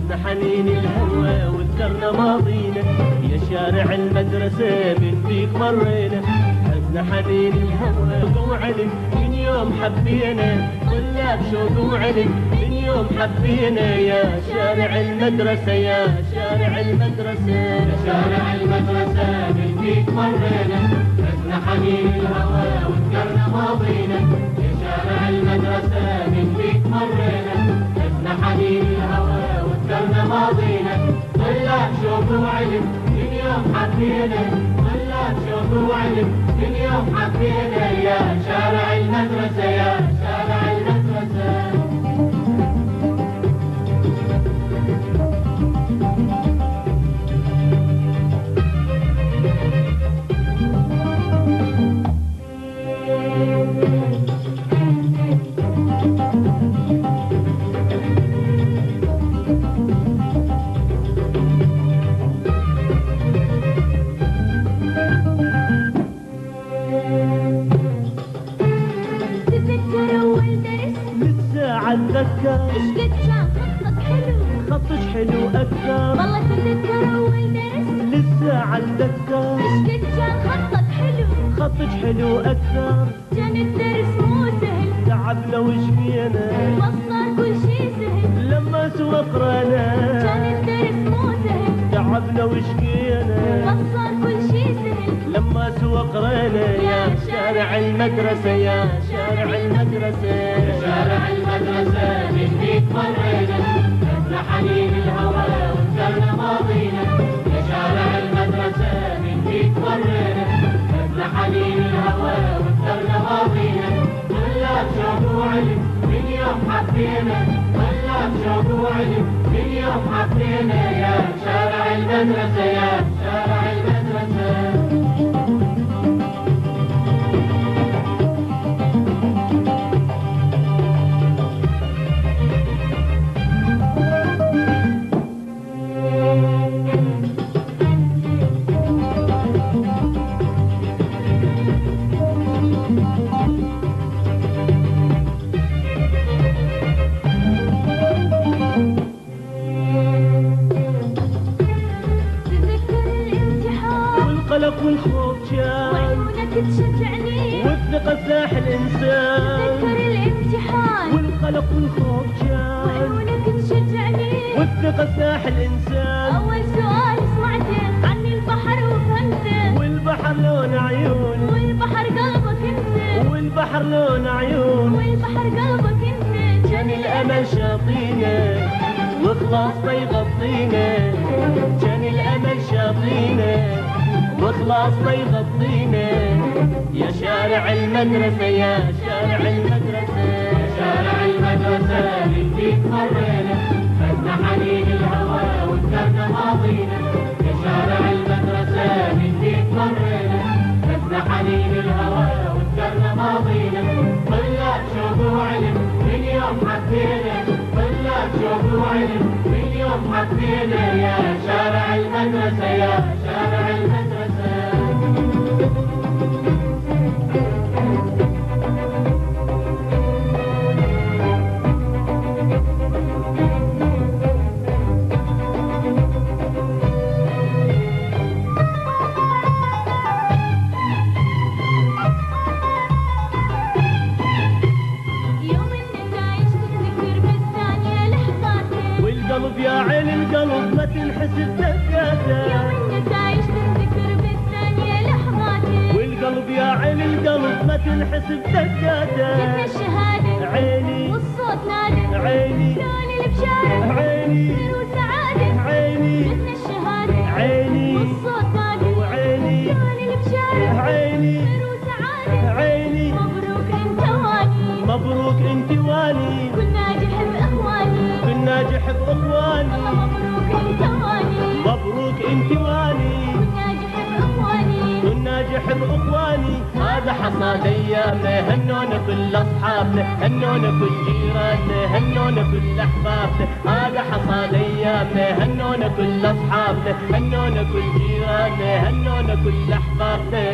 حزن حنين الهوى وذكرنا ماضينا، يا شارع المدرسة من فيك مرينا. حزن حنين الهوى شوق وعلم من يوم حبينا، طلاب شوق وعلم من يوم حبينا. يا شارع المدرسة يا شارع المدرسة يا شارع المدرسة من فيك مرينا. حزن حنين الهوى وذكرنا ماضينا، يا شارع المدرسة من فيك مرينا. حزن حنين الهوى وذكرنا ماضينا، طلاب شوق وعلم من يوم حبينا، طلاب شوق وعلم من يوم حبينا. يا شارع المدرسة يا شارع المدرسة. اتذكر ايش قد كان خطك حلو، خطش حلو اكثر. والله تذكر اول درس لسه اتذكر ايش قد كان خطك حلو، خطش حلو اكثر. كان الدرس مو سهل، تعبنا وش فينا وصار كل شي سهل. لما سوا قرانا كان الدرس مو سهل، تعبنا وش فينا وصار كل شي سهل. لما سوا قرانا. يا شارع المدرسة يا شارع المدرسة يا شارع المدرسة من فيك مرينا. حزن حنين الهوى وذكرنا ماضينا، يا شارع المدرسة من فيك مرينا. حزن حنين الهوى وذكرنا ماضينا، طلاب شوق وعلم من يوم حبينا، طلاب شوق وعلم من يوم حبينا. يا شارع المدرسة يا شارع المدرسة. القلق والخوف جاء وعيونك تشجعني والثقة سلاح الإنسان. تذكر الامتحان والقلق والخوف جاء وعيونك تشجعني والثقة سلاح الإنسان. أول سؤال سمعته عن البحر وفهمته، والبحر لون عيون والبحر قلبك انت، والبحر لون عيون والبحر قلبك انت. كان الأمل شاطينا وخلاص يغطينا، كان الأمل شاطينا وخلاص يغطينا. يا شارع المدرسة يا شارع المدرسة يا شارع المدرسة من فيك مرينا. حزن حنين الهوى وذكرنا ماضينا، يا شارع المدرسة من فيك مرينا. حزن حنين الهوى وذكرنا ماضينا، طلاب شوق وعلم من يوم حبينا، طلاب شوق وعلم من يوم حبينا. يا شارع المدرسة يا شارع المدرسة. والقلب يا عين القلب ما تنحسب دقاته، يوم النتايج تنذكر بالثانية لحظاته. والقلب يا عين القلب ما تنحسب دقاته. جبنا الشهادة عيني والصوت نادى، عيني لون البشارة عيني خير وسعادة. عيني جبنا الشهادة عيني والصوت نادى، وعيني لون البشارة عيني خير وسعادة. عيني مبروك انت واني، مبروك انت واني، كن ناجح باخواني، كن ناجح باخواني. والله مبروك انت واني، مبروك انت واني، كن ناجح باخواني. كن ناجح باخواني. هذا حصاد ايامنا، هنونا كل اصحابنا، هنونا كل جيراننا، هنونا كل احبابنا. هذا حصاد ايامنا، هنونا كل اصحابنا، هنونا كل جيراننا، هنونا كل احبابنا.